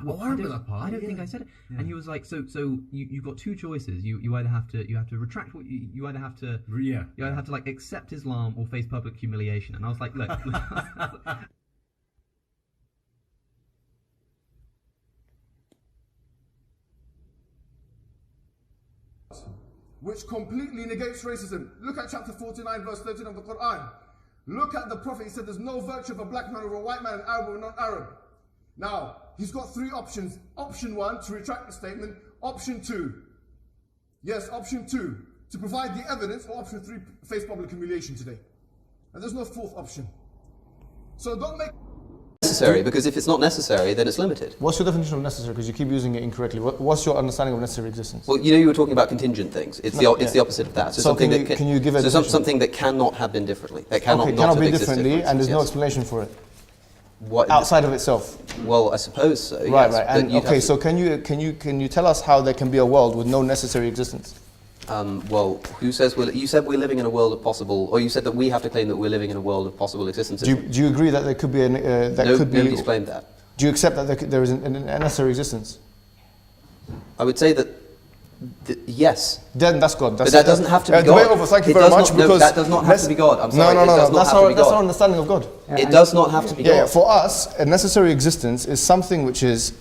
Well, I remember that part. I don't think I said it. Yeah. And he was like, so you've got two choices. You either have to retract what you either have to either have to like accept Islam or face public humiliation. And I was like, look. Which completely negates racism. Look at chapter 49, verse 13 of the Quran. Look at the Prophet. He said there's no virtue of a black man over a white man, an Arab or non-Arab. Now, he's got three options. Option 1, to retract the statement. Option 2, yes, option 2, to provide the evidence. Or option 3, face public humiliation today. And there's no fourth option. So don't make... necessary, because if it's not necessary, then it's limited. What's your definition of necessary? Because you keep using it incorrectly. What's your understanding of necessary existence? Well, you were talking about contingent things. It's the opposite of that. So something can you give a something that cannot have been differently. That cannot be differently, and there's no explanation for it. What, outside of itself? Well, I suppose so. Right, yes, right. And okay, so can you tell us how there can be a world with no necessary existence? Well, who says you said we're living in a world of possible, or you said that we have to claim that we're living in a world of possible existence. Do you agree that there could be nobody's claimed that. Do you accept that there is a necessary existence? I would say that yes. Then that's God. But that doesn't have to be God. Debate over. Thank you very much. No, that does not have to be God. I'm sorry. No. That's our understanding of God. It does not have to be God. Yeah, for us, a necessary existence is something which is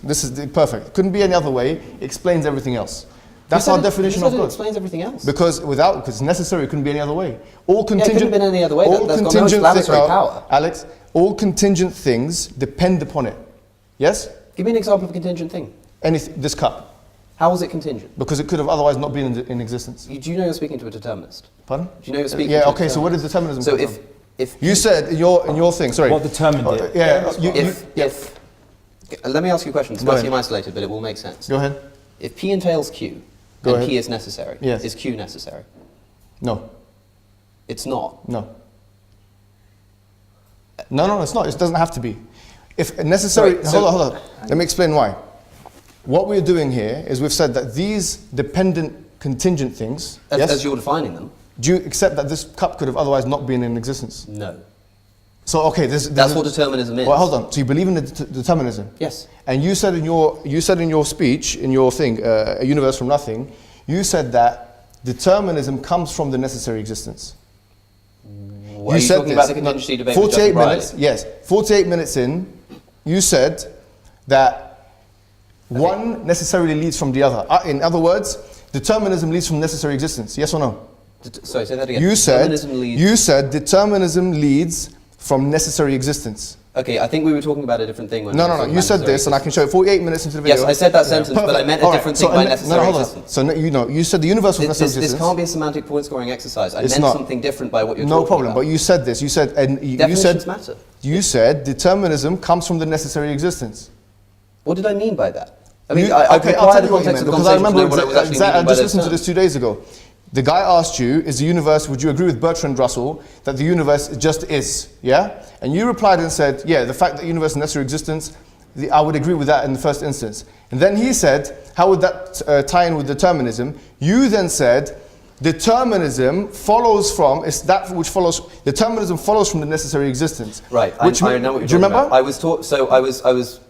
perfect. Couldn't be any other way. Explains everything else. That's our definition of God. It explains everything else. Because it's necessary, it couldn't be any other way. All contingent. It couldn't have been any other way. That's got no explanatory power. Alex, all contingent things depend upon it. Yes? Give me an example of a contingent thing. This cup. How was it contingent? Because it could have otherwise not been in existence. Do you know you're speaking to a determinist? Pardon? Do you know you're speaking to a determinist? So what is determinism? So if you said in your thing, sorry. What determined it? Let me ask you a question. This might seem isolated, but it will make sense. Go ahead. If P entails Q, and P is necessary, is Q necessary? No. It's not? No. No, it's not. It doesn't have to be. If necessary, hold on. Let me explain why. What we're doing here is we've said that these dependent contingent things, as you're defining them, do you accept that this cup could have otherwise not been in existence? No. So okay, that's what determinism is. Well, hold on. So you believe in determinism? Yes. And you said in your speech, in your thing, a universe from nothing, you said that determinism comes from the necessary existence. Are you talking about the contingency debate? 48 minutes. Yes. 48 minutes in, you said that one necessarily leads from the other. In other words, determinism leads from necessary existence. Yes or no? Sorry, say that again. You said determinism leads from necessary existence. Okay, I think we were talking about a different thing. No. You said this, and I can show it 48 minutes into the video. Yes, I said that sentence, but I meant a different thing by necessary existence. So you said the universe was necessary existence. This can't be a semantic point scoring exercise. I meant something different by what you're talking about. No problem, but you said this. Definitions matter. You said determinism comes from the necessary existence. What did I mean by that? I mean, I'll tell you what you meant, because I remember I just listened to this 2 days ago. The guy asked you, is the universe, would you agree with Bertrand Russell that the universe just is, yeah? And you replied and said, yeah, the fact that the universe is necessary existence, I would agree with that in the first instance. And then he said, how would that tie in with determinism? You then said, determinism follows from, determinism follows from the necessary existence. Right, I know what you're talking about. Do you remember? I was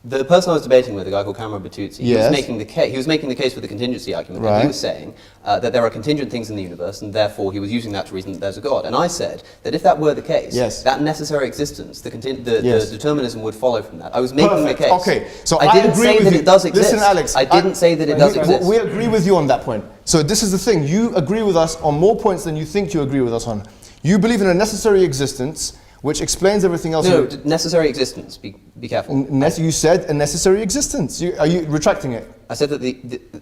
the person I was debating with, a guy called Cameron Batuzzi, he was making the case for the contingency argument. And he was saying that there are contingent things in the universe, and therefore he was using that to reason that there's a God. And I said that if that were the case, that necessary existence, the determinism would follow from that. I was making the case. Okay, so I didn't say that it does exist. Listen, Alex, I didn't say that it does exist. We agree with you on that point. So this is the thing. You agree with us on more points than you think you agree with us on. You believe in a necessary existence, which explains everything else. No, necessary existence. Be careful. You said a necessary existence. Are you retracting it? I said that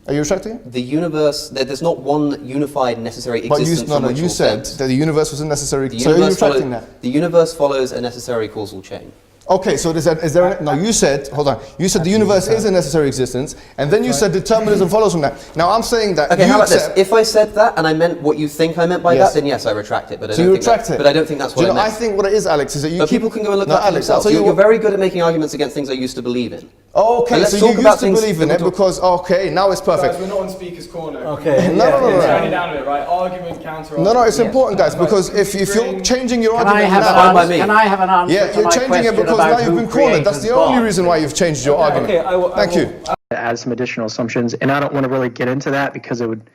Are you retracting it? The universe, there's not one unified necessary existence. But you said that the universe was a necessary. So are you retracting that? The universe follows a necessary causal chain. Okay, so you said, hold on, you said the universe is a necessary existence, and then you said determinism follows from that. Now I'm saying that how about this? If I said that, and I meant what you think I meant by that, then yes, I retract it. But I don't think that's what I meant. I think what it is, Alex, is that people can go and look that up for themselves. You're very good at making arguments against things I used to believe in. Okay, let's so talk you about used to things believe in that it we because, okay, now it's perfect. Guys, we're not on speaker's corner. Okay. No. Turn it down a bit, right? Argument, counter. No, it's important, guys, because if you're changing your argument now... Can I have an answer Yeah, you're changing it because now you've been cornered. That's the only reason why you've changed your argument. Thank you. Add some additional assumptions, and I don't want to really get into that because it would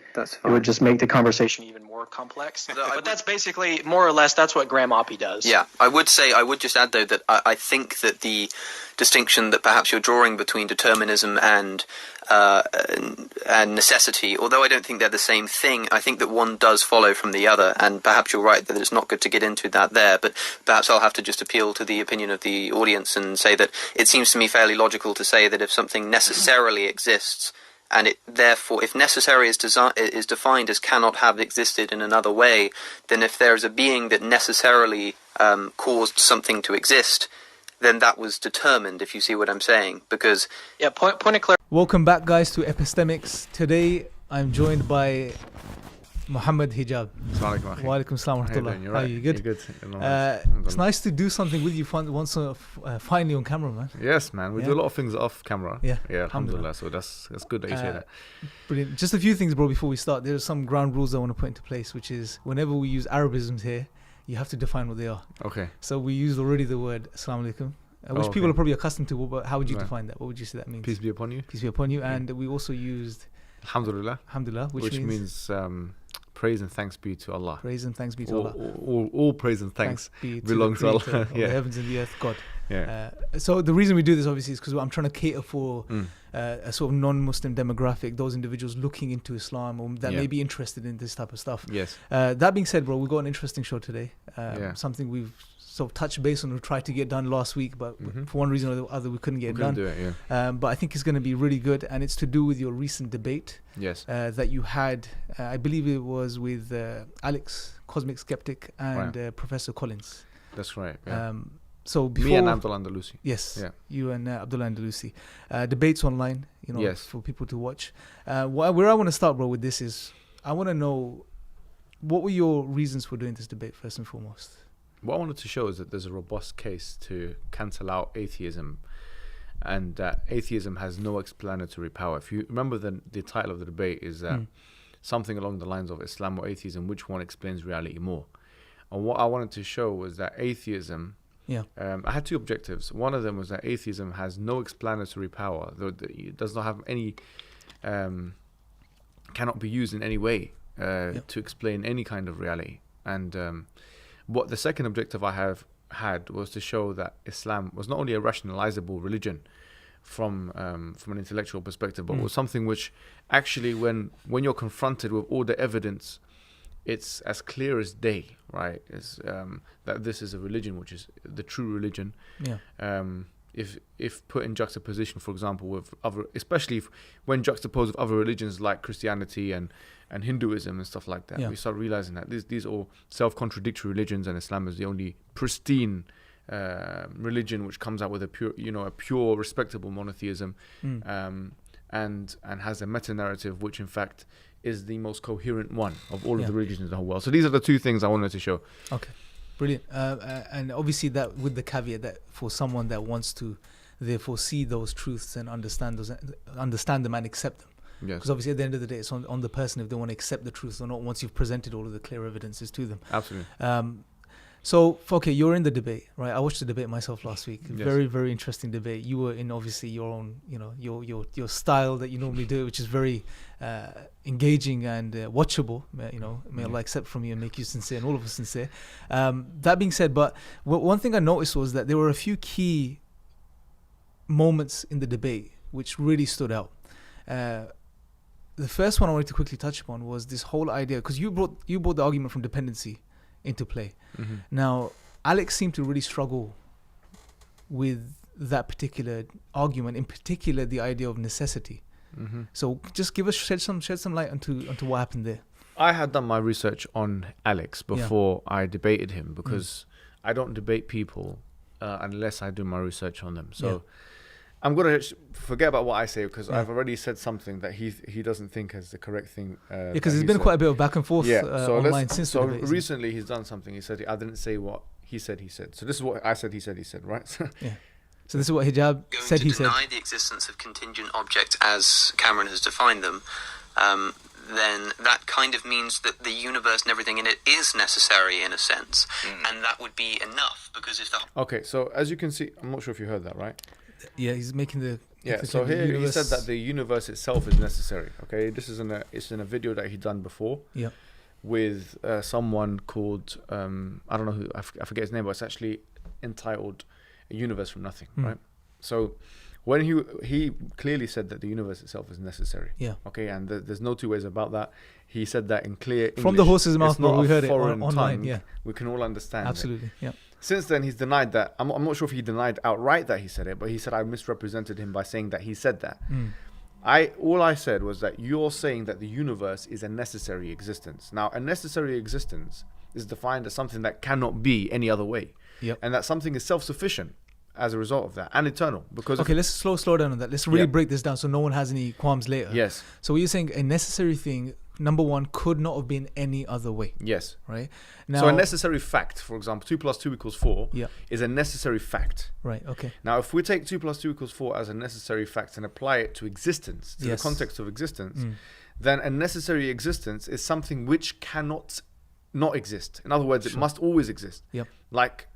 just make the conversation even more complex. But that's basically, more or less, that's what Graham Oppy does. Yeah, I would just add though that I think that the distinction that perhaps you're drawing between determinism and necessity, although I don't think they're the same thing, I think that one does follow from the other, and perhaps you're right that it's not good to get into that there, but perhaps I'll have to just appeal to the opinion of the audience and say that it seems to me fairly logical to say that if something necessarily exists, and it therefore, if necessary is defined as cannot have existed in another way, then if there is a being that necessarily caused something to exist, then that was determined, if you see what I'm saying. Because point of clarification. Welcome back, guys, to Epistemics. Today I'm joined by Mohammed Hijab. Wa alaikum assalam wa rahmatullah. How are you? Good? Good. It's nice to do something with you finally on camera, man. Yes, man. We do a lot of things off camera. Yeah, alhamdulillah. So that's good that you say that. Brilliant. Just a few things, bro, before we start. There's some ground rules I want to put into place, which is whenever we use Arabisms here, you have to define what they are. Okay. So we used already the word Assalamu alaikum, which people are probably accustomed to, but how would you define that? What would you say that means? Peace be upon you. Peace be upon you. And we also used Alhamdulillah. Alhamdulillah, which means praise and thanks be to Allah. Praise and thanks be to Allah. All praise and thanks belong to Allah. The heavens and the earth, God. Yeah. So the reason we do this, obviously, is because I'm trying to cater for a sort of non-Muslim demographic, those individuals looking into Islam or that may be interested in this type of stuff. Yes. That being said, bro, we've got an interesting show today. Something we've sort of touched base on, we tried to get done last week, but for one reason or the other, we couldn't get it done. Do it, yeah. But I think it's going to be really good, and it's to do with your recent debate. Yes. That you had, I believe it was with Alex, CosmicSkeptic, and Professor Collins. That's right. Yeah. So before, me and Abdullah Andalusi. Yes. Yeah. You and Abdullah Andalusi. Debates online, yes, for people to watch. Where I want to start, bro, with this is I want to know what were your reasons for doing this debate first and foremost. What I wanted to show is that there's a robust case to cancel out atheism, and that atheism has no explanatory power. If you remember, the title of the debate is something along the lines of Islam or atheism, which one explains reality more? And what I wanted to show was that atheism, I had two objectives. One of them was that atheism has no explanatory power. It does not have any, cannot be used in any way to explain any kind of reality. And what the second objective I had was to show that Islam was not only a rationalizable religion from an intellectual perspective, but was something which actually, when you're confronted with all the evidence, it's as clear as day, right? It's, that this is a religion which is the true religion. Yeah. If put in juxtaposition, for example, with other, especially when juxtaposed with other religions like Christianity and Hinduism and stuff like that, we start realizing that these are all self-contradictory religions, and Islam is the only pristine religion which comes out with a pure, respectable monotheism, and has a meta-narrative which, in fact, is the most coherent one of all of the religions in the whole world. So these are the two things I wanted to show. Okay. Brilliant. And obviously that with the caveat that for someone that wants to therefore see those truths and understand them and accept them. Yes. Because obviously at the end of the day, it's on the person if they want to accept the truth or not once you've presented all of the clear evidences to them. Absolutely. So, okay, you're in the debate, right? I watched the debate myself last week. Yes. Very, very interesting debate. You were in obviously your own, your style that you normally do, which is very engaging and watchable. May Allah accept from you and make you sincere and all of us sincere. That being said, but one thing I noticed was that there were a few key moments in the debate which really stood out. The first one I wanted to quickly touch upon was this whole idea, because you brought the argument from dependency into play. Now, Alex seemed to really struggle with that particular argument, in particular the idea of necessity. So just shed some light onto what happened there. I had done my research on Alex before I debated him, because I don't debate people unless I do my research on them. So I'm going to forget about what I say, because I've already said something that he doesn't think is the correct thing. Because there's been quite a bit of back and forth online since the debate. So recently he's done something. He said, I didn't say what he said. So this is what I said, he said, right? So this is what Hijab said. He said, deny the existence of contingent objects as Cameron has defined them, then that kind of means that the universe and everything in it is necessary in a sense, and that would be enough, because if the... Okay, so as you can see, I'm not sure if you heard that, right? Yeah, he's making the... Yeah, so here he said that the universe itself is necessary, okay? This is it's in a video that he done before. Yeah. With someone called, I don't know who, I forget his name, but it's actually entitled A Universe from Nothing, right? So when he clearly said that the universe itself is necessary. Yeah. Okay, and there's no two ways about that. He said that in clear English. From the horse's mouth, it's not we heard it foreign online. tongue. Yeah. We can all understand. Absolutely. Yeah. Since then, he's denied that. I'm not sure if he denied outright that he said it, but he said I misrepresented him by saying that he said that. All I said was that you're saying that the universe is a necessary existence. Now, a necessary existence is defined as something that cannot be any other way. Yep. And that something is self-sufficient as a result of that, and eternal. Because okay, let's slow down on that. Let's really break this down so no one has any qualms later. Yes. So what you're saying, a necessary thing, number one, could not have been any other way. Yes. Right? Now, so a necessary fact, for example, 2 + 2 = 4, yeah, is a necessary fact. Right, okay. Now, if we take 2 + 2 = 4 as a necessary fact and apply it to existence, to Yes. the context of existence, then a necessary existence is something which cannot not exist. In other words, it must always exist. Yep. Like,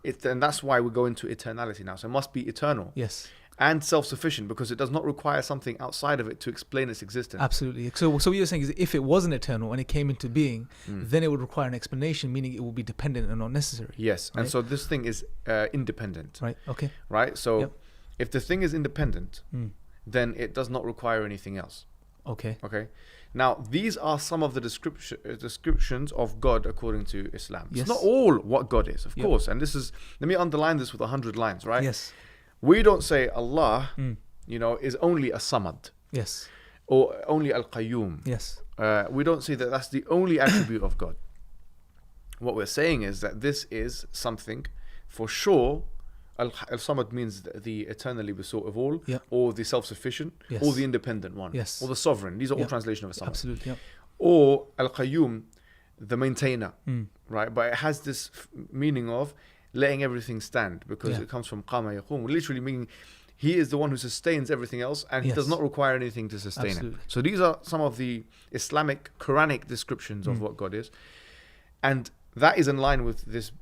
and that's why we go into eternality now. So it must be eternal. Yes. And self-sufficient, because it does not require something outside of it to explain its existence. Absolutely. So what you're saying is, if it wasn't eternal and it came into being, then it would require an explanation, meaning it would be dependent and not necessary. Yes. Right? And so this thing is independent. Right. Okay. Right. So if the thing is independent, then it does not require anything else. Okay. Okay. Now, these are some of the descriptions of God according to Islam. Yes. It's not all what God is, of course. And this is, let me underline this with 100 lines, right? Yes. We don't say Allah, is only a Samad. Yes. Or only Al-Qayyum. Yes. We don't say that that's the only attribute of God. What we're saying is that this is something, for sure, Al-Samad means the eternally besought of all, or the self-sufficient, or the independent one, or the sovereign. These are all translations of a Samad. Absolutely, Or Al-Qayyum, the maintainer, right? But it has this meaning of letting everything stand, because it comes from Qama Yaqum, literally meaning he is the one who sustains everything else, and he does not require anything to sustain it. So these are some of the Islamic, Quranic descriptions of what God is. And that is in line with this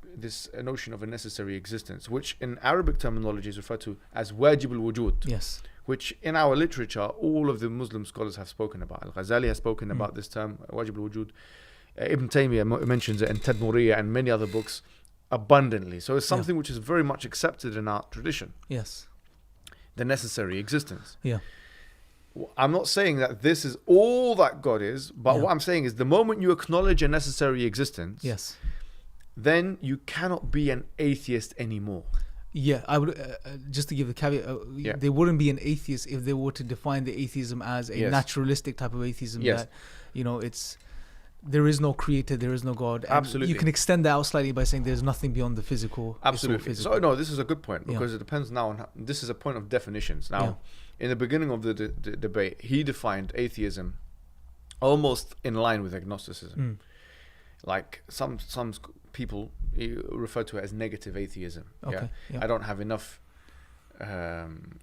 notion of a necessary existence, which in Arabic terminology is referred to as wajib al-wujud. Yes. Which in our literature, all of the Muslim scholars have spoken about. Al-Ghazali has spoken about this term, wajib al-wujud. Ibn Taymiyyah mentions it in Tadmuriyah and many other books abundantly. So it's something which is very much accepted in our tradition. Yes. The necessary existence. Yeah. I'm not saying that this is all that God is, but what I'm saying is the moment you acknowledge a necessary existence, then you cannot be an atheist anymore. Yeah, I would just to give the caveat. They wouldn't be an atheist if they were to define the atheism as a naturalistic type of atheism. That it's there is no creator, there is no God. And absolutely, you can extend that out slightly by saying there's nothing beyond the physical. Absolutely. So no, this is a good point, because it depends now on this is a point of definitions. Now, in the beginning of the debate, he defined atheism almost in line with agnosticism. Like some people refer to it as negative atheism. I don't have enough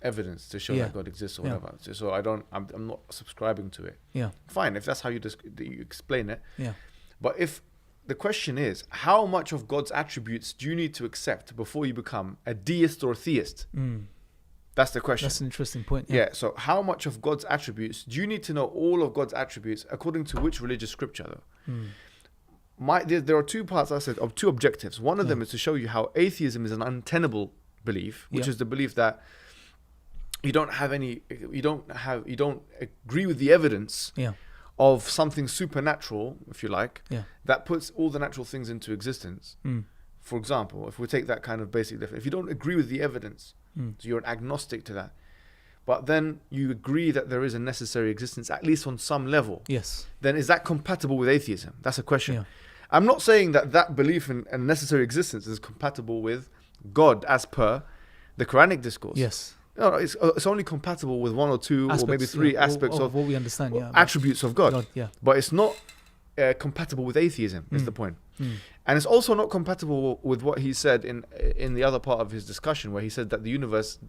evidence to show that God exists or whatever. So I'm not subscribing to it. Fine, if that's how you explain it. But if the question is, how much of God's attributes do you need to accept before you become a deist or a theist? That's the question. That's an interesting point. So how much of God's attributes do you need to know? All of God's attributes according to which religious scripture though? There are two parts, I said, of two objectives. One of them is to show you how atheism is an untenable belief, which is the belief that you don't agree with the evidence of something supernatural, if you like, that puts all the natural things into existence. For example, if we take that kind of basic definition, if you don't agree with the evidence, so you're an agnostic to that, but then you agree that there is a necessary existence, at least on some level, then is that compatible with atheism? That's a question. I'm not saying that belief in a necessary existence is compatible with God as per the Quranic discourse. No, it's only compatible with one or two or maybe three aspects of what we understand, attributes of God. But it's not compatible with atheism, is the point. And it's also not compatible with what he said in the other part of his discussion, where he said that the universe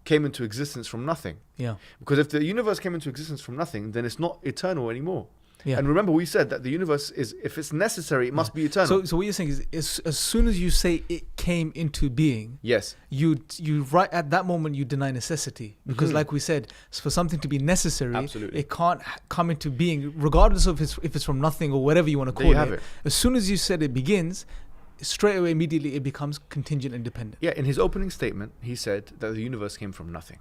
came into existence from nothing. Yeah. Because if the universe came into existence from nothing, then it's not eternal anymore. Yeah. And remember, we said that the universe is, if it's necessary, it must be eternal. So what you're saying is, as soon as you say it came into being, yes, you right at that moment you deny necessity, because like we said, for something to be necessary, absolutely, it can't come into being, regardless of if it's from nothing or whatever you want to call it. As soon as you said it begins, straight away, immediately, it becomes contingent and dependent. Yeah. In his opening statement, he said that the universe came from nothing.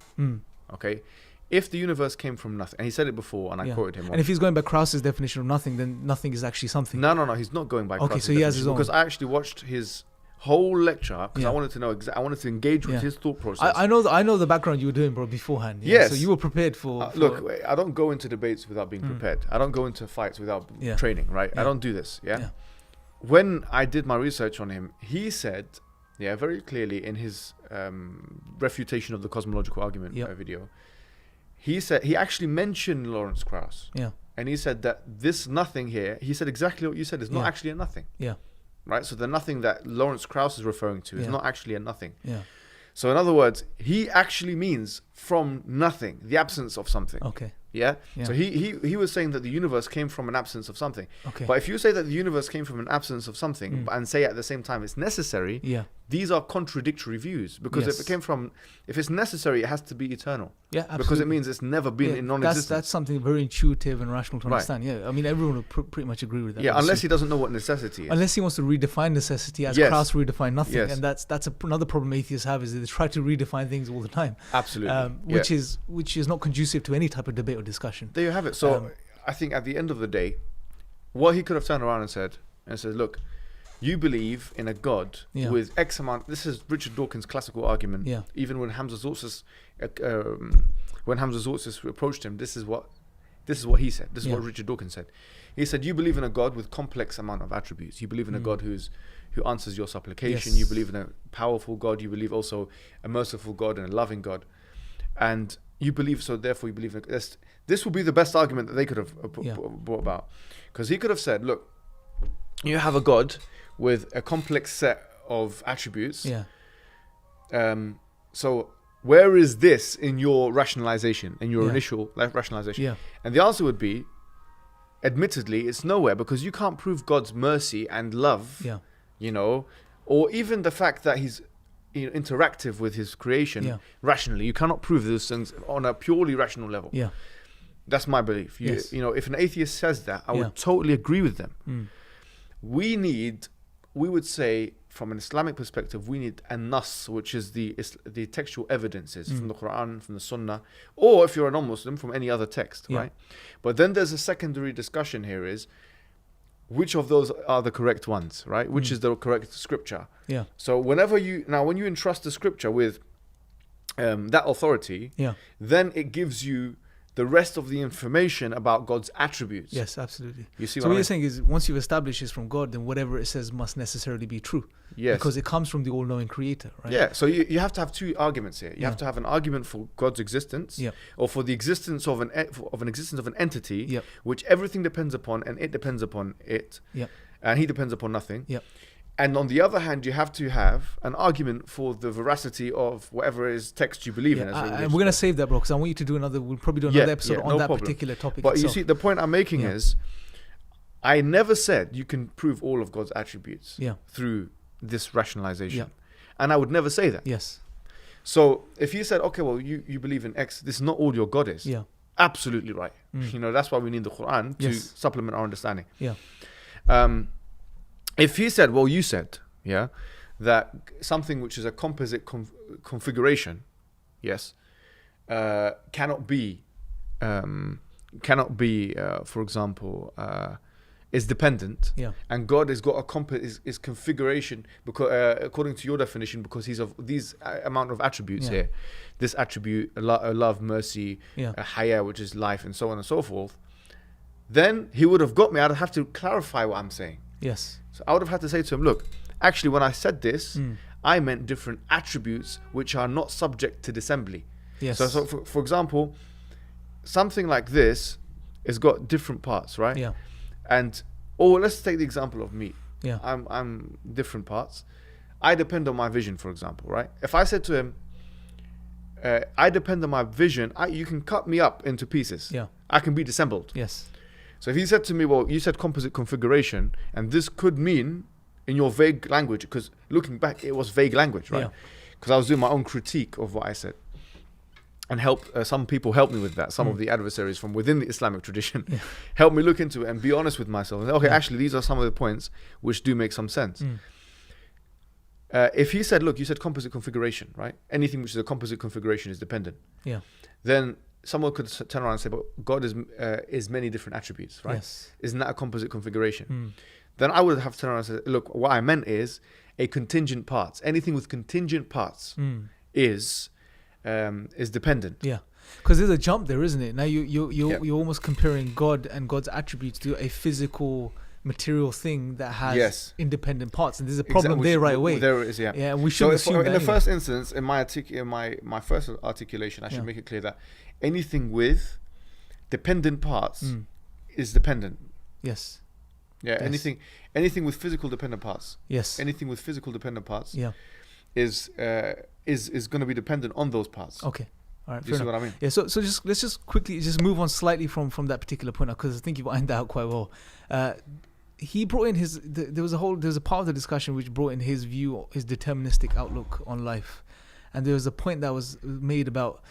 Okay. If the universe came from nothing, and he said it before, and I quoted him. And if he's going by Krauss's definition of nothing, then nothing is actually something. No, he's not going by Krauss's definition. He has his own. Because I actually watched his whole lecture, because I wanted to know I wanted to engage with his thought process. I know the background you were doing, bro, beforehand. Yes. So you were prepared for... Look, I don't go into debates without being prepared. I don't go into fights without training, right? I don't do this, When I did my research on him, he said, very clearly in his refutation of the cosmological argument video, he said, he actually mentioned Lawrence Krauss. Yeah. And he said that this nothing here, he said exactly what you said, is not actually a nothing. Yeah. Right? So the nothing that Lawrence Krauss is referring to is not actually a nothing. Yeah. So in other words, he actually means from nothing, the absence of something. Okay. Yeah? So he was saying that the universe came from an absence of something. Okay. But if you say that the universe came from an absence of something and say at the same time it's necessary, these are contradictory views. Because if it's necessary, it has to be eternal. Yeah, absolutely. Because it means it's never been in non-existence. That's something very intuitive and rational to understand. Yeah, I mean, everyone would pretty much agree with that. Yeah, unless he doesn't know what necessity is. Unless he wants to redefine necessity as Krauss redefined nothing. And that's another problem atheists have, is they try to redefine things all the time. Absolutely. Which is not conducive to any type of debate or discussion. There you have it. So I think at the end of the day, what he could have turned around and said, look, you believe in a God with X amount. This is Richard Dawkins' classical argument. Yeah. Even when Hamza Zortzis approached him, this is what he said. This is what Richard Dawkins said. He said, you believe in a God with complex amount of attributes. You believe in a God who answers your supplication. You believe in a powerful God. You believe also a merciful God and a loving God. And you believe, so therefore you believe in this. This would be the best argument that they could have brought about. Because he could have said, look, you have a God with a complex set of attributes. Yeah. So where is this in your rationalization, in your initial rationalization? Yeah. And the answer would be, admittedly, it's nowhere, because you can't prove God's mercy and love, or even the fact that he's interactive with his creation rationally. You cannot prove those things on a purely rational level. Yeah. That's my belief. If an atheist says that, I would totally agree with them. We would say, from an Islamic perspective, we need a nas, which is the textual evidences from the Quran, from the Sunnah, or if you're a non-Muslim, from any other text, right? But then there's a secondary discussion here, is which of those are the correct ones, right? Which is the correct scripture? Yeah. So when you entrust the scripture with that authority, then it gives you the rest of the information about God's attributes. Yes, absolutely. You see, so what you're saying is, once you've established it's from God, then whatever it says must necessarily be true. Yes. Because it comes from the all-knowing creator, right? Yeah, so you have to have two arguments here. You have to have an argument for God's existence, or for the existence of an entity, which everything depends upon, and it depends upon it, and he depends upon nothing. And on the other hand, you have to have an argument for the veracity of whatever is text you believe in. And we're going to save that, bro, because I want you to do we'll probably do another episode on that particular topic. But you see, the point I'm making is, I never said you can prove all of God's attributes through this rationalization. And I would never say that. Yes. So if you said, okay, well, you believe in X, this is not all your God is. Absolutely right. That's why we need the Quran to supplement our understanding. If he said, well, you said, that something which is a composite configuration, cannot be, for example, is dependent, and God has got is configuration, because according to your definition, because he's of these amount of attributes here, this attribute, love, mercy, haya, which is life, and so on and so forth. Then he would have got me. I'd have to clarify what I'm saying. Yes. So I would have had to say to him, look, actually, when I said this, I meant different attributes which are not subject to dissembly. Yes. So for example, something like this has got different parts, right? Yeah. And Or let's take the example of me. Yeah. I'm different parts. I depend on my vision, for example, right? If I said to him, I depend on my vision, you can cut me up into pieces. Yeah. I can be disassembled. Yes. So if he said to me, well, you said composite configuration, and this could mean, in your vague language, because looking back, it was vague language, right? Because I was doing my own critique of what I said. And some people helped me with that. Some of the adversaries from within the Islamic tradition helped me look into it and be honest with myself. And okay, actually, these are some of the points which do make some sense. If he said, look, you said composite configuration, right? Anything which is a composite configuration is dependent. Yeah. Then someone could turn around and say, but God is many different attributes, right? Yes. Isn't that a composite configuration? Then I would have to turn around and say, look, what I meant is a contingent parts. Anything with contingent parts is dependent. Yeah. Because there's a jump there, isn't it? Now you're almost comparing God and God's attributes to a physical material thing that has independent parts, and there's a problem there right away. There is, yeah. Yeah, we should assume in the first instance, in my first articulation, I should make it clear that anything with dependent parts is dependent. Yes. Yeah. Yes. Anything with physical dependent parts. Yes. Anything with physical dependent parts. Yeah. Is going to be dependent on those parts. Okay. All right. You see what I mean? Yeah. So let's just quickly move on slightly from that particular point, because I think you've ironed that out quite well. He brought in there was a part of the discussion which brought in his view, his deterministic outlook on life, and there was a point that was made about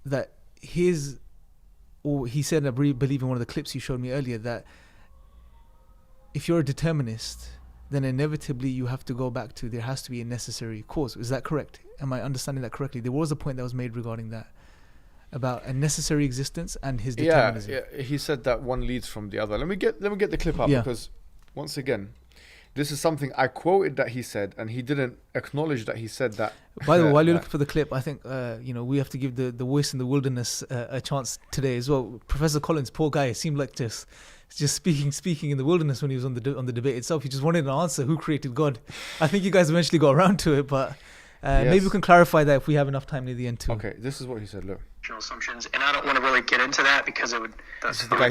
that he said, I believe in one of the clips you showed me earlier, that if you're a determinist, then inevitably you have to go back to there has to be a necessary cause. Is that correct? Am I understanding that correctly? There was a point that was made regarding that, about a necessary existence and his determinism. Yeah, he said that one leads from the other. Let me get the clip up, because once again, this is something I quoted that he said, and he didn't acknowledge that he said that. By the way, while you're looking for the clip, I think we have to give the voice in the wilderness a chance today as well. Professor Collins, poor guy, seemed like just speaking in the wilderness when he was on the debate itself. He just wanted an answer: who created God? I think you guys eventually got around to it, but maybe we can clarify that if we have enough time near the end too. Okay, this is what he said. Look. Assumptions, and I don't want to really get into that because it would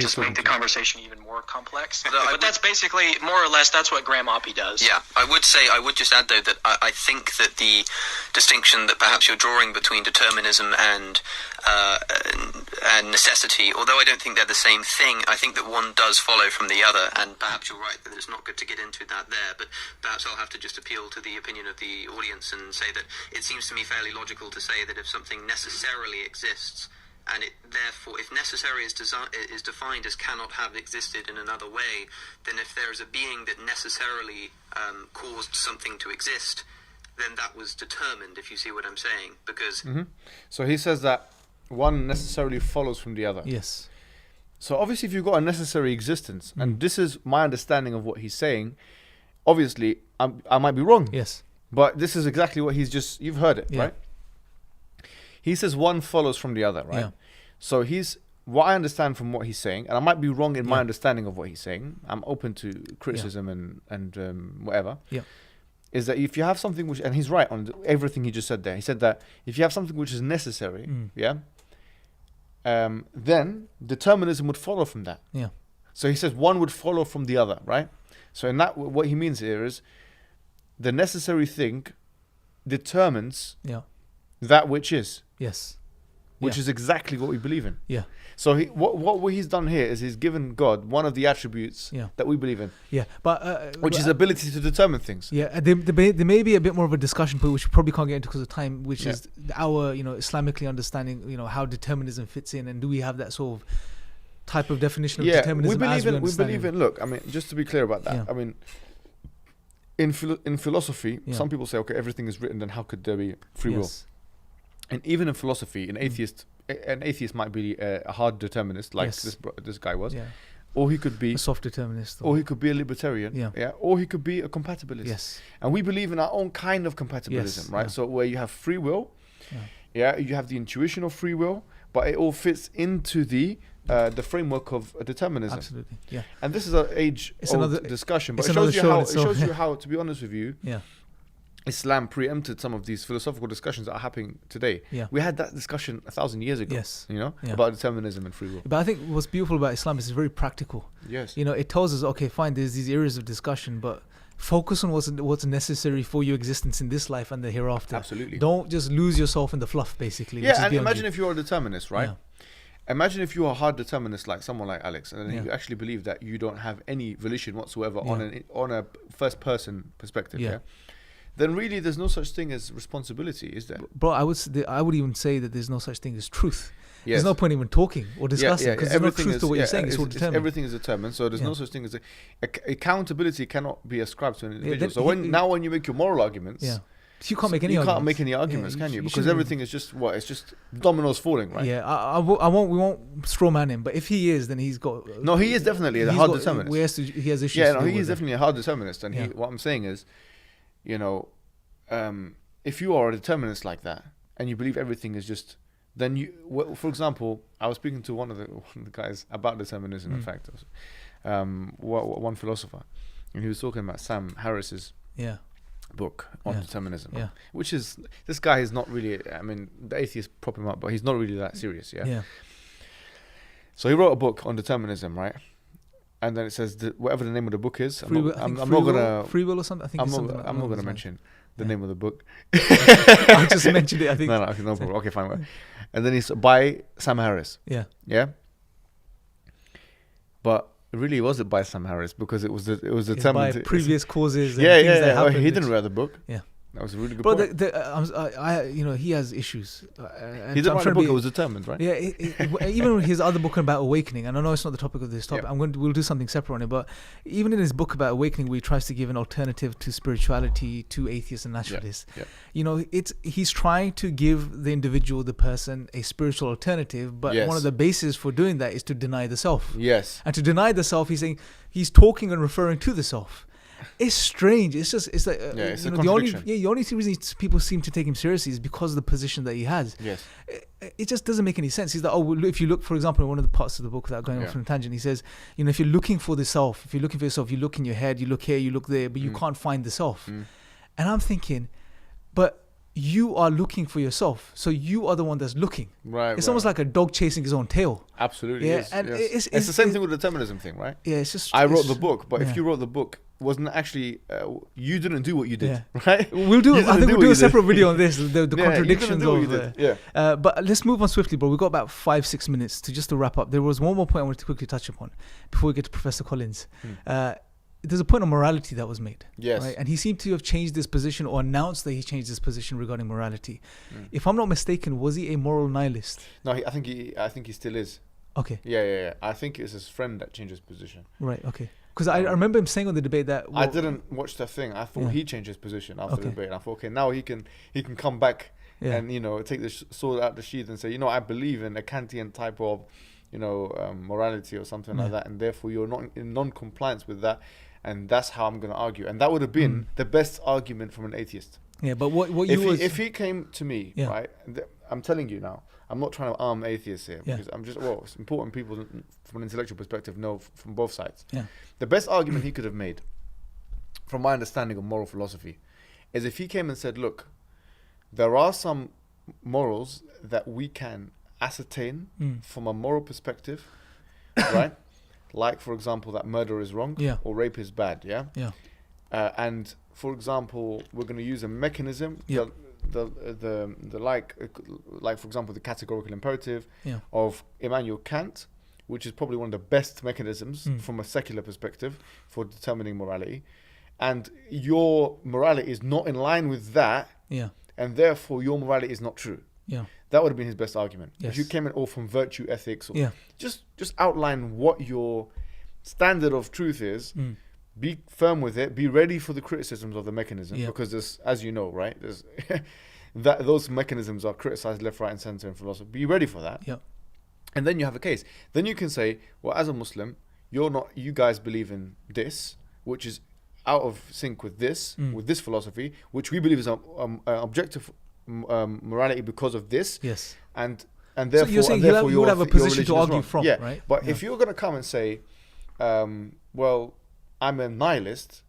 just make the conversation even more complex. But that's basically, more or less, that's what Graham Oppy does. Yeah, I would just add though that I think that the distinction that perhaps you're drawing between determinism and necessity, although I don't think they're the same thing, I think that one does follow from the other, and perhaps you're right that it's not good to get into that there, but perhaps I'll have to just appeal to the opinion of the audience and say that it seems to me fairly logical to say that if something necessarily exists, and it therefore, if necessary is defined as cannot have existed in another way, then if there is a being that necessarily caused something to exist, then that was determined, if you see what I'm saying. Because So he says that one necessarily follows from the other. Yes. So obviously if you've got a necessary existence, and this is my understanding of what he's saying, obviously I might be wrong. Yes. But this is exactly what you've heard it, right? He says one follows from the other, right? Yeah. So what I understand from what he's saying, and I might be wrong in my understanding of what he's saying, I'm open to criticism and whatever, is that if you have something which, and he's right on everything he just said there, he said that if you have something which is necessary, then determinism would follow from that. Yeah. So he says one would follow from the other, right? So in that, what he means here is the necessary thing determines that which is. Yes. Which is exactly what we believe in. Yeah. So what he's done here is he's given God one of the attributes that we believe in. Yeah, but which is ability to determine things. Yeah, there may be a bit more of a discussion point which we probably can't get into because of time, which is our Islamically understanding how determinism fits in, and do we have that sort of type of definition of determinism? We believe in. Look, I mean, just to be clear about that, I mean, in philosophy, some people say, okay, everything is written, then how could there be free will? And even in philosophy, an atheist might be a hard determinist, like this guy was, or he could be a soft determinist, or he could be a libertarian, or he could be a compatibilist. Yes. And we believe in our own kind of compatibilism, right? So where you have free will, you have the intuition of free will, but it all fits into the framework of determinism. Absolutely, yeah. And this is an age-old discussion, but it shows you how, to be honest with you, Islam preempted some of these philosophical discussions that are happening today. Yeah. We had that discussion 1,000 years ago. Yes. About determinism and free will. But I think what's beautiful about Islam is it's very practical. Yes. It tells us, okay, fine, there's these areas of discussion, but focus on what's necessary for your existence in this life and the hereafter. Absolutely. Don't just lose yourself in the fluff, basically. Yeah, and imagine if you're a determinist, right? Yeah. Imagine if you are a hard determinist like someone like Alex, and then you actually believe that you don't have any volition whatsoever on a first person perspective. Yeah. Then really, there's no such thing as responsibility, is there? Bro, I would even say that there's no such thing as truth. Yes. There's no point even talking or discussing because there's no truth to what you're saying. It's all determined. Everything is determined, so there's no such thing as accountability cannot be ascribed to an individual. So when you make your moral arguments, you can't make any arguments. You can't make any arguments, can you? Because everything is just what? It's just dominoes falling, right? Yeah, we won't straw man him. But if he is, then he's got. No, he is definitely a hard determinist. He has issues. Yeah, no, he is definitely a hard determinist. And what I'm saying is, if you are a determinist like that and you believe everything is just, then for example, I was speaking to one of the guys about determinism. In fact, one philosopher, and he was talking about Sam Harris's book on determinism, which is, this guy is not really, I mean, the atheists prop him up, but he's not really that serious. So he wrote a book on determinism, right? And then it says whatever the name of the book is, I'm not gonna free will or something. I think I'm not gonna mention the name of the book. I just mentioned it. I think. No, okay, no problem. Okay, fine. And then it's by Sam Harris. Yeah. But really, was it by Sam Harris? Because it was determined by previous causes. And things that happened. He didn't write the book. Yeah. That was a really good point. He has issues. He didn't write a book. It was determined, right? Yeah. Even his other book about awakening, and I know it's not the topic of this topic. We'll do something separate on it. But even in his book about awakening, where he tries to give an alternative to spirituality to atheists and naturalists. He's trying to give the individual, the person, a spiritual alternative. But one of the bases for doing that is to deny the self. Yes. And to deny the self, he's talking and referring to the self. It's strange. It's like it's a contradiction. The only reason people seem to take him seriously is because of the position that he has. Yes, it just doesn't make any sense. He's like, if you look, for example, in one of the parts of the book without going off on a tangent, he says, if you're looking for the self, if you're looking for yourself, you look in your head, you look here, you look there, but you can't find the self. And I'm thinking, but you are looking for yourself, so you are the one that's looking. Right. It's almost like a dog chasing his own tail. Absolutely. Yeah, yes, and yes. It's the same thing with the determinism thing, right? Yeah, it's just. I wrote the book, but if you wrote the book, wasn't actually you didn't do what you did, right? I think we'll do a separate video on this, the contradictions of but let's move on swiftly, bro. We've got about 5-6 minutes to wrap up. There was one more point I wanted to quickly touch upon before we get to Professor Collins. There's a point on morality that was made. Yes. Right? And he seemed to have changed this position or announced that he changed his position regarding morality. If I'm not mistaken, was he a moral nihilist? No, I think he still is. Okay. Yeah. I think it's his friend that changed his position. Right, okay. Because I remember him saying on the debate that... I didn't watch that thing. I thought he changed his position after the debate. I thought, okay, now he can come back and, take the sword out the sheath and say, I believe in a Kantian type of, morality or something like that. And therefore, you're not in non-compliance with that. And that's how I'm going to argue. And that would have been the best argument from an atheist. Yeah, but if he came to me, right, I'm telling you now, I'm not trying to arm atheists here because I'm just, it's important people from an intellectual perspective know from both sides. Yeah. The best argument he could have made, from my understanding of moral philosophy, is if he came and said, look, there are some morals that we can ascertain from a moral perspective, right? Like, for example, that murder is wrong or rape is bad, and, for example, we're going to use a mechanism, like, for example, the categorical imperative of Immanuel Kant, which is probably one of the best mechanisms from a secular perspective for determining morality. And your morality is not in line with that, and therefore your morality is not true. That would have been his best argument. If you came in all from virtue ethics, or just outline what your standard of truth is, be firm with it, be ready for the criticisms of the mechanism, because there's, as you know, right, there's those mechanisms are criticized left, right, and center in philosophy. Be ready for that. And then you have a case. Then you can say, well, as a Muslim, you guys believe in this, which is out of sync with this philosophy, which we believe is objective morality because of this. Yes. And therefore, so you're saying you would have a position to argue from, right? But if you're going to come and say, well, I'm a nihilist,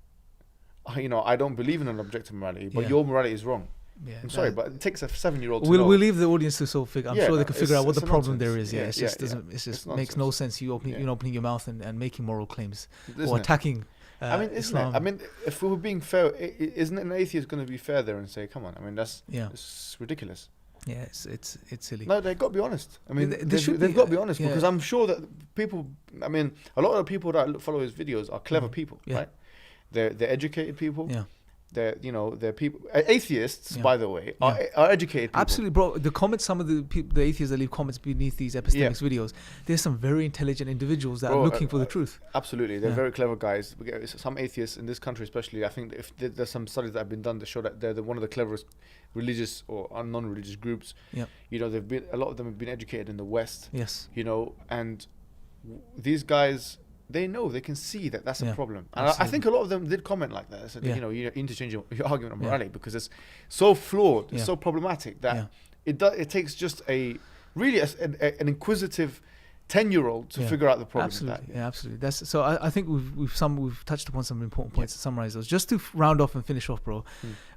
I don't believe in an objective morality, but Yeah. your morality is wrong. Yeah, I'm sorry, but it takes a 7-year-old to know. We'll leave the audience to sort of figure. I'm Yeah, sure they can figure out what the it's problem nonsense. there is. Yeah, Yeah, it just doesn't. It just It's makes no nonsense. sense. You opening your mouth and making moral claims Isn't or it? attacking. I mean, isn't Islam. it? I mean, if we were being fair, isn't an atheist going to be fair there and say, "Come on"? I mean, it's ridiculous. Yeah, it's silly. No, they've got to be honest. I mean, They they've got to be honest yeah. because I'm sure that people. I mean, a lot of the people that follow his videos are clever people, Yeah. right? They're educated people. Yeah. They're people. Atheists, Yeah. by the way, are educated people. Absolutely, bro. The comments, some of the atheists that leave comments beneath these epistemics videos, there's some very intelligent individuals that are looking for the truth. Absolutely, they're Yeah. very clever guys. Some atheists in this country, especially, I think if there's some studies that have been done that show that they're one of the cleverest religious or non-religious groups. Yeah. They've been a lot of them have been educated in the West. Yes. And these guys, they know, they can see that that's a Yeah. problem. And I think a lot of them did comment like that. Said, Yeah. you interchange your argument on morality because it's so flawed, it's Yeah. so problematic that Yeah. it takes just an inquisitive 10-year-old to Yeah. figure out the problem. Absolutely, yeah, absolutely. I think we've touched upon some important points to summarize those. Just to round off and finish off, bro.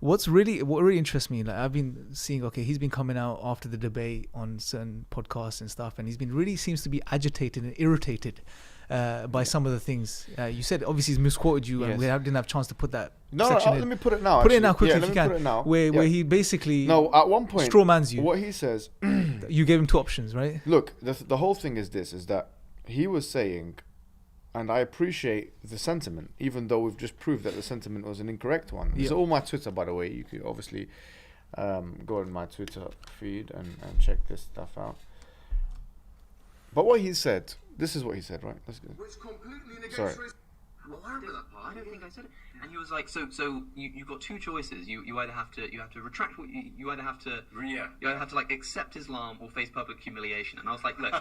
What really interests me, like I've been seeing, he's been coming out after the debate on certain podcasts and stuff, and he's been really seems to be agitated and irritated by some of the things you said. Obviously, he's misquoted you, and we didn't have a chance to put that. section in. Let me put it now. Put it now actually. quickly if you can. Put it now. Where he basically at one point strawmans you. What he says. You gave him two options, right? Look, the whole thing is that he was saying, and I appreciate the sentiment, even though we've just proved that the sentiment was an incorrect one. It's all my Twitter, by the way. You could obviously go on my Twitter feed and check this stuff out. But what he said, this is what he said, right? Let's go. Which completely negates Sorry. Well, I don't think I said it. And he was like, so you've got two choices. You either have to retract what you either have to you either have to like accept Islam or face public humiliation. And I was like, look.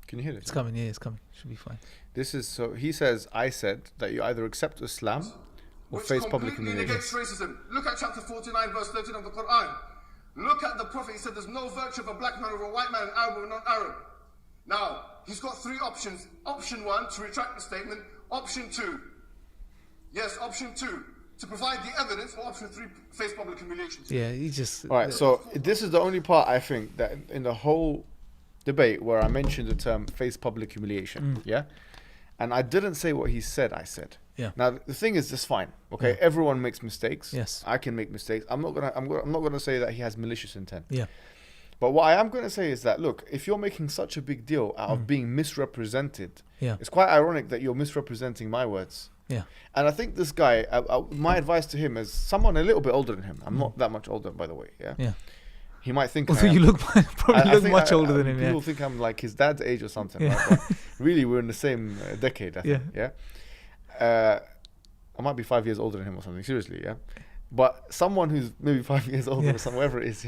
Can you hear this? It's coming. Yeah, it's coming. Should be fine. This is so. He says, I said that you either accept Islam or which face public completely humiliation. negates racism. Look at chapter 49, verse 13 of the Quran. Look at the Prophet. He said there's no virtue of a black man over a white man, an Arab or non-Arab. Now, he's got three options. Option 1, to retract the statement. Option 2, option 2, to provide the evidence. Or option 3, face public humiliation. Yeah, he just... All right, so this is the only part, I think, that in the whole debate where I mentioned the term face public humiliation, yeah? And I didn't say what he said, I said. Yeah. Now, the thing is, it's fine, okay? Everyone makes mistakes. Yes. I can make mistakes. I'm not gonna say that he has malicious intent. Yeah. But what I am going to say is that, look, if you're making such a big deal out of being misrepresented, it's quite ironic that you're misrepresenting my words. Yeah. And I think this guy, my advice to him is someone a little bit older than him. I'm not that much older, by the way. Yeah. Yeah. He might think. Although you look probably much older than him. People Yeah. think I'm like his dad's age or something. Right? But really, we're in the same decade. I think. Yeah. I might be 5 years older than him or something. Seriously. Yeah. But someone who's maybe 5 years older or something, whatever it is,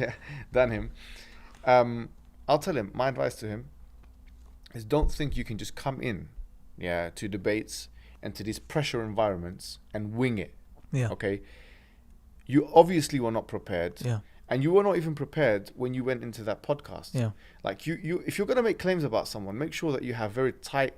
than him. I'll tell him, my advice to him is don't think you can just come in to debates and to these pressure environments and wing it. Yeah. Okay. You obviously were not prepared. Yeah. And you were not even prepared when you went into that podcast. Yeah. Like you if you're gonna make claims about someone, make sure that you have very tight,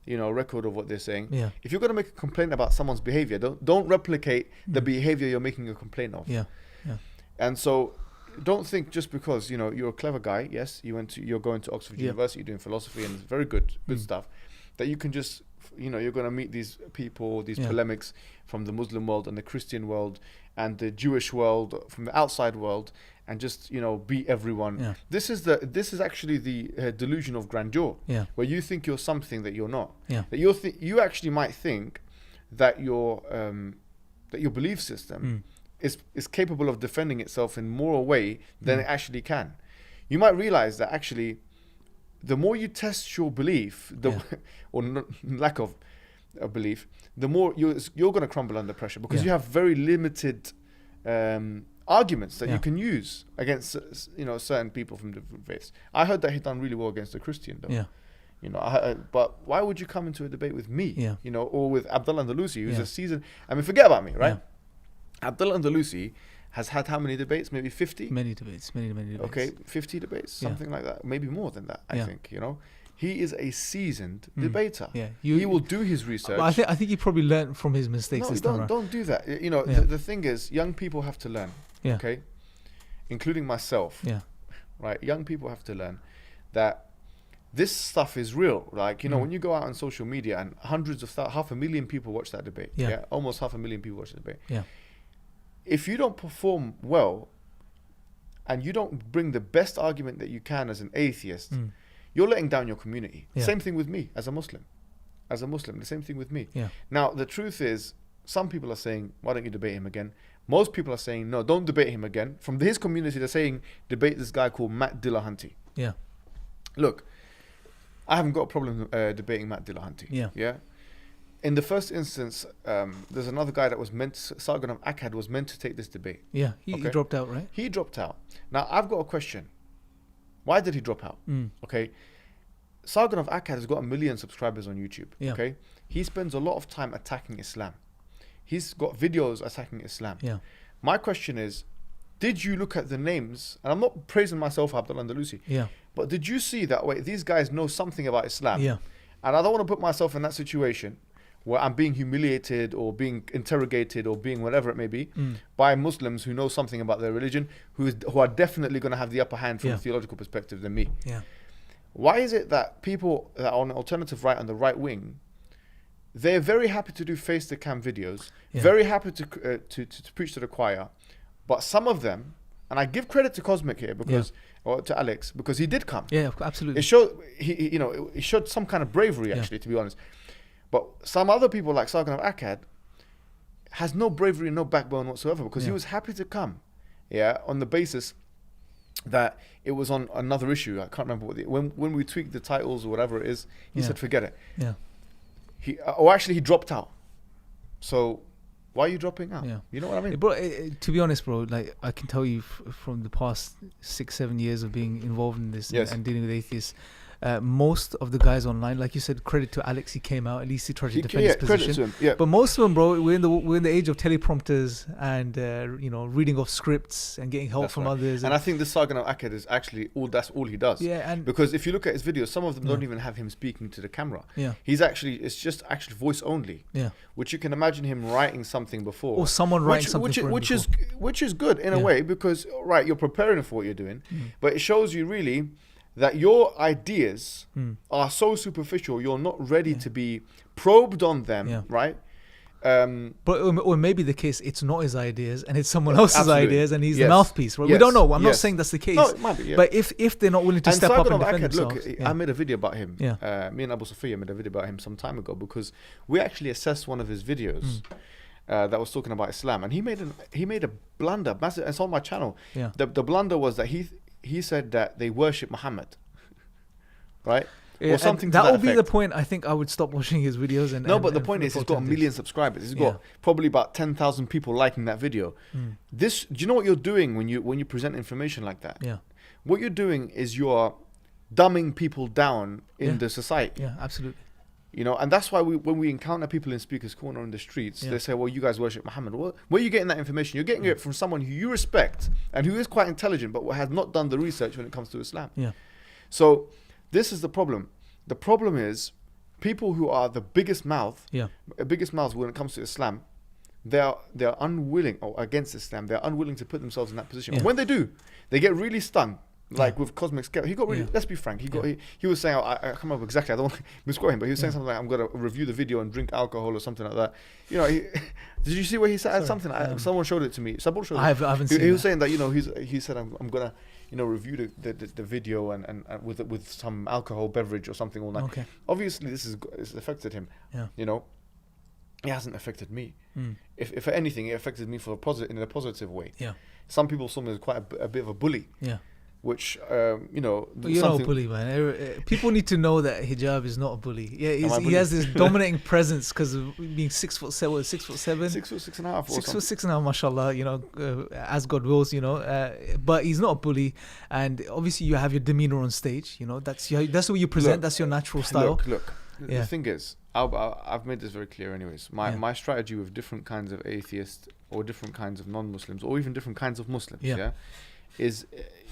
record of what they're saying. Yeah. If you're gonna make a complaint about someone's behavior, don't replicate the behavior you're making a complaint of. Yeah. Yeah. And so don't think just because you're a clever guy, yes, you're going to Oxford University, you're doing philosophy and it's very good stuff, that you can just you're going to meet these people, these polemics from the Muslim world and the Christian world and the Jewish world, from the outside world, and just beat everyone. Yeah. This is actually the delusion of grandeur, where you think you're something that you're not. Yeah. That you actually might think that your belief system is capable of defending itself in more a way than it actually can. You might realize that actually the more you test your belief, lack of a belief, the more you're going to crumble under pressure because you have very limited arguments that you can use against certain people from different faiths. I heard that he'd done really well against a Christian though. Yeah. But why would you come into a debate with me? Yeah. Or with Abdullah Andalusi, who's a seasoned. I mean, forget about me, right? Yeah. Abdullah Andalusi has had how many debates? Maybe 50? Many debates. Okay, 50 debates, something like that. Maybe more than that, I think, He is a seasoned debater. Yeah, he will do his research. But I think he probably learned from his mistakes. No, don't do that. You know, the thing is, young people have to learn. Yeah. Okay, including myself. Yeah. Right. Young people have to learn that this stuff is real. Like, you know, when you go out on social media and hundreds of 500,000 people watch that debate. Yeah. Almost 500,000 people watch the debate. Yeah. If you don't perform well, and you don't bring the best argument that you can as an atheist, you're letting down your community. Yeah. Same thing with me as a Muslim. The same thing with me. Yeah. Now, the truth is, some people are saying, why don't you debate him again? Most people are saying, no, don't debate him again. From his community, they're saying, debate this guy called Matt Dillahunty. Yeah. Look, I haven't got a problem debating Matt Dillahunty. Yeah. Yeah. In the first instance, there's another guy that was Sargon of Akkad was meant to take this debate. Yeah, he dropped out, right? He dropped out. Now, I've got a question. Why did he drop out? Okay. Sargon of Akkad has got 1 million subscribers on YouTube. Yeah. Okay. He spends a lot of time attacking Islam. He's got videos attacking Islam. Yeah. My question is, did you look at the names? And I'm not praising myself, Abdul Andalusi. Yeah. But did you see that, wait, these guys know something about Islam? Yeah. And I don't want to put myself in that situation where I'm being humiliated or being interrogated or being whatever it may be by Muslims who know something about their religion, who are definitely going to have the upper hand from a theological perspective than me. Yeah. Why is it that people that are on the alternative right and the right wing, they're very happy to do face-to-cam videos, very happy to preach to the choir, but some of them, and I give credit to Cosmic here because, or to Alex, because he did come. Yeah, absolutely. It showed, it showed some kind of bravery actually, to be honest. But some other people like Sargon of Akkad has no bravery and no backbone whatsoever because he was happy to come, on the basis that it was on another issue. I can't remember when we tweaked the titles or whatever it is. He said, "Forget it." Yeah. He dropped out. So why are you dropping out? Yeah. You know what I mean? Bro, to be honest, bro, like I can tell you from the past 6-7 years of being involved in this and dealing with atheists, most of the guys online, like you said, credit to Alex, he came out, at least he tried to defend his position. Credit to him, But most of them, bro, we're in the age of teleprompters and reading off scripts and getting help from others. And I think this Sargon of Akkad is actually that's all he does. Yeah, and because if you look at his videos, some of them don't even have him speaking to the camera. Yeah. It's just actually voice only. Yeah. Which you can imagine him writing something before. Or someone writing something for him which is good in a way because you're preparing for what you're doing, but it shows you really that your ideas are so superficial, you're not ready to be probed on them, right? But or maybe the case, it's not his ideas and it's someone else's ideas and he's the mouthpiece, right? Yes. We don't know. I'm not saying that's the case. No, it might be, But if they're not willing to step up and defend themselves. Look, I made a video about him. Me and Abu Sophia made a video about him some time ago because we actually assessed one of his videos that was talking about Islam, and he made a blunder. Massive, it's on my channel. Yeah. The blunder was that he said that they worship Muhammad, right? Or something that to that would be effect. the point. I think I would stop watching his videos. But the point is, he's got 1 million subscribers. He's got probably about 10,000 people liking that video. Do you know what you're doing when you present information like that? Yeah. What you're doing is you're dumbing people down in the society. Yeah, absolutely. And that's why when we encounter people in Speaker's Corner on the streets, they say, well, you guys worship Muhammad. Well, where are you getting that information? You're getting it from someone who you respect and who is quite intelligent, but has not done the research when it comes to Islam. Yeah. So this is the problem. The problem is people who are the biggest mouths when it comes to Islam, they're unwilling, or against Islam, they're unwilling to put themselves in that position. And when they do, they get really stung. Like with CosmicSkeptic, he got really. Let's be frank. He was saying, I can't remember exactly. I don't want to misquote him, but he was saying something like, "I'm going to review the video and drink alcohol or something like that." Did you see where he said something? Someone showed it to me. I haven't seen. He was saying that he said, "I'm going to review the video and with some alcohol beverage or something all night." Okay. Obviously, it's affected him. Yeah. It hasn't affected me. If anything, it affected me in a positive way. Yeah. Some people saw me as quite a bit of a bully. Yeah. Which But you're not a bully, man. People need to know that Hijab is not a bully. Yeah, he has this dominating presence because of being 6'7", 6'7", 6'6.5", 6'6.5", mashallah. As God wills, But he's not a bully, and obviously you have your demeanor on stage. That's the way you present. That's your natural style. Look. The thing is, I've made this very clear. Anyways, my strategy with different kinds of atheists or different kinds of non-Muslims or even different kinds of Muslims, is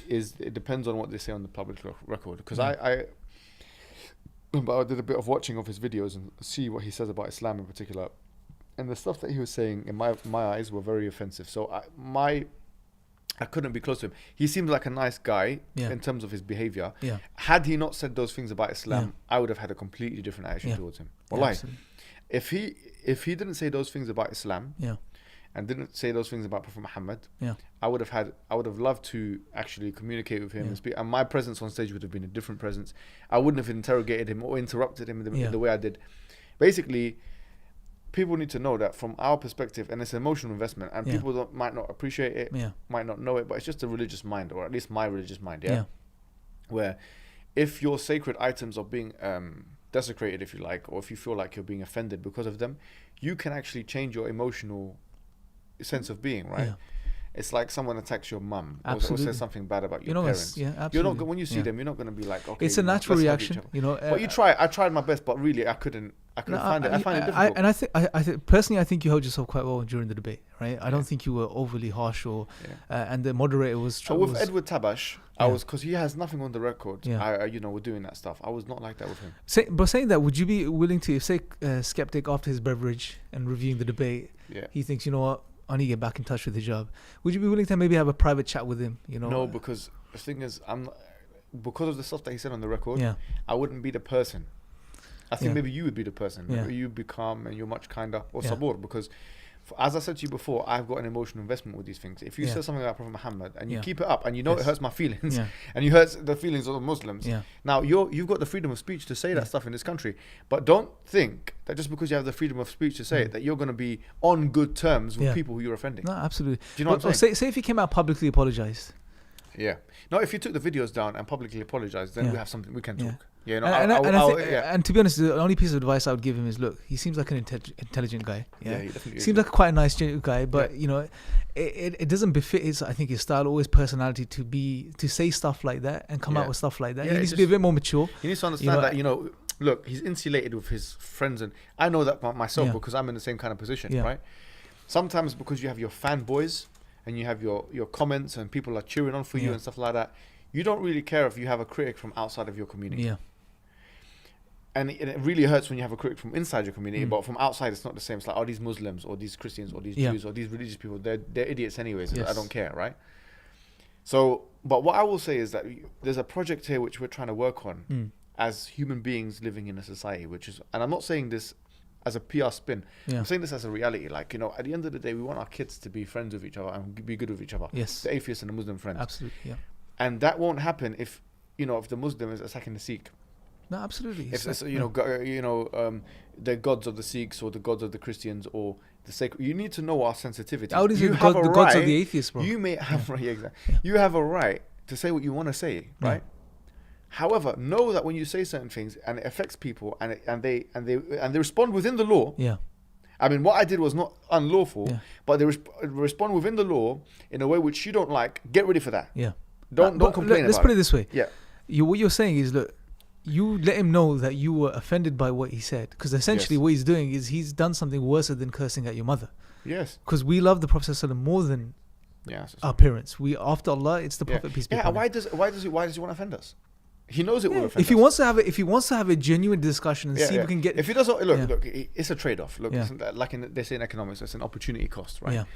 it depends on what they say on the public record. Because but I did a bit of watching of his videos and see what he says about Islam in particular. And the stuff that he was saying, in my eyes, were very offensive. So I couldn't be close to him. He seemed like a nice guy in terms of his behavior. Yeah. Had he not said those things about Islam, I would have had a completely different attitude towards him. Wallahi. If he didn't say those things about Islam, and didn't say those things about Prophet Muhammad, I would have loved to actually communicate with him and speak. And my presence on stage would have been a different presence. I wouldn't have interrogated him or interrupted him in the way I did. Basically, people need to know that from our perspective, and it's an emotional investment, and people might not appreciate it, might not know it, but it's just a religious mind, or at least my religious mind, where if your sacred items are being desecrated, if you like, or if you feel like you're being offended because of them, you can actually change your emotional sense of being, right? It's like someone attacks your mum or says something bad about your parents. You're not when you see them, you're not going to be like, okay. It's a natural reaction, But you try. I tried my best, but really, I couldn't find it. I find it difficult. And I think personally, I think you held yourself quite well during the debate, right? I don't think you were overly harsh or. And the moderator was. With Edward Tabash, I was, because he has nothing on the record. We're doing that stuff. I was not like that with him. But saying that, would you be willing to, if say, Skeptic after his beverage and reviewing the debate, he thinks, you know what, I need to get back in touch with Hijab. Would you be willing to maybe have a private chat with him? No, because the thing is, because of the stuff that he said on the record, I wouldn't be the person. I think maybe you would be the person. Maybe you'd be calm and you're much kinder, or sabur, because as I said to you before, I've got an emotional investment with these things. If you say something about Prophet Muhammad and you keep it up, and it hurts my feelings, and you hurt the feelings of the Muslims. Now you've got the freedom of speech to say that stuff in this country, but don't think that just because you have the freedom of speech to say it, that you're going to be on good terms with people who you're offending. No, absolutely. Do you know what I'm saying? Say if he came out publicly apologized. Yeah. No, if you took the videos down and publicly apologized, then we have something we can talk. And to be honest, the only piece of advice I would give him is, look, he seems like an intelligent guy. He definitely seems like quite a nice guy, but it doesn't befit his style or his personality to say stuff like that and come out with stuff like that. He needs to be a bit more mature. He needs to understand that look, he's insulated with his friends, and I know that about myself because I'm in the same kind of position, right? Sometimes because you have your fanboys and you have your comments and people are cheering on for you and stuff like that, you don't really care if you have a critic from outside of your community. And it really hurts when you have a critic from inside your community, but from outside it's not the same. It's like, these Muslims or these Christians or these Jews or these religious people, they're idiots anyways. I don't care, right? So, but what I will say is that there's a project here which we're trying to work on as human beings living in a society, and I'm not saying this as a PR spin. I'm saying this as a reality. Like, at the end of the day, we want our kids to be friends with each other and be good with each other. The atheists and the Muslim friends. Absolutely, And that won't happen if the Muslim is attacking the Sikh. No, absolutely. If the gods of the Sikhs or the gods of the Christians or the sacred, you need to know our sensitivity. How do you have the gods of the atheists, bro? You may have You have a right to say what you want to say, right? However, know that when you say certain things and it affects people and they respond within the law. I mean, what I did was not unlawful, but they respond within the law in a way which you don't like. Get ready for that. Don't complain. Let's put it this way. What you're saying is, look, you let him know that you were offended by what he said, because essentially what he's doing is he's done something worse than cursing at your mother. Because we love the Prophet ﷺ more than our parents. After Allah, it's the Prophet, peace be upon him. Why does he want to offend us? He knows it will offend us. If he wants to have a genuine discussion and see if we can get. If he doesn't look, it's a trade-off. Look, like they say in economics, it's an opportunity cost, right?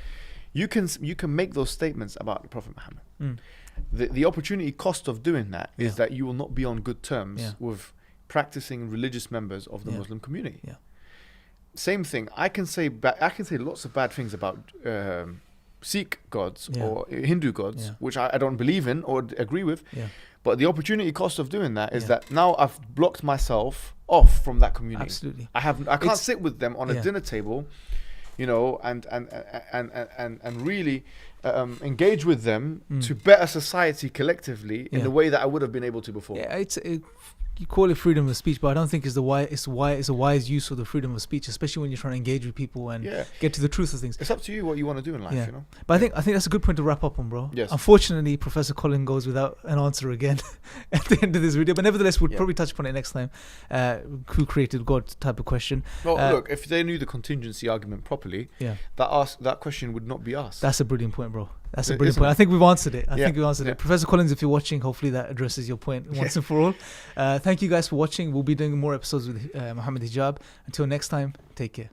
You can make those statements about the Prophet Muhammad. The opportunity cost of doing that is that you will not be on good terms with practicing religious members of the Muslim community. Same thing. I can say lots of bad things about Sikh gods or Hindu gods, which I don't believe in or agree with. But the opportunity cost of doing that is that now I've blocked myself off from that community. Absolutely. I can't sit with them on a dinner table, and really engage with them to better society collectively in the way that I would have been able to before. You call it freedom of speech, but I don't think it's a wise use of the freedom of speech, especially when you're trying to engage with people and get to the truth of things. It's up to you what you want to do in life, But I think that's a good point to wrap up on, bro. Yes. Unfortunately, Professor Colin goes without an answer again at the end of this video, but nevertheless, we'll probably touch upon it next time. Who created God type of question. Well, look, if they knew the contingency argument properly, that question would not be asked. That's a brilliant point, bro. That's a brilliant point. I think we've answered it. I think we've answered it. Professor Collins, if you're watching, hopefully that addresses your point once and for all. Thank you guys for watching. We'll be doing more episodes with Mohammed Hijab. Until next time, take care.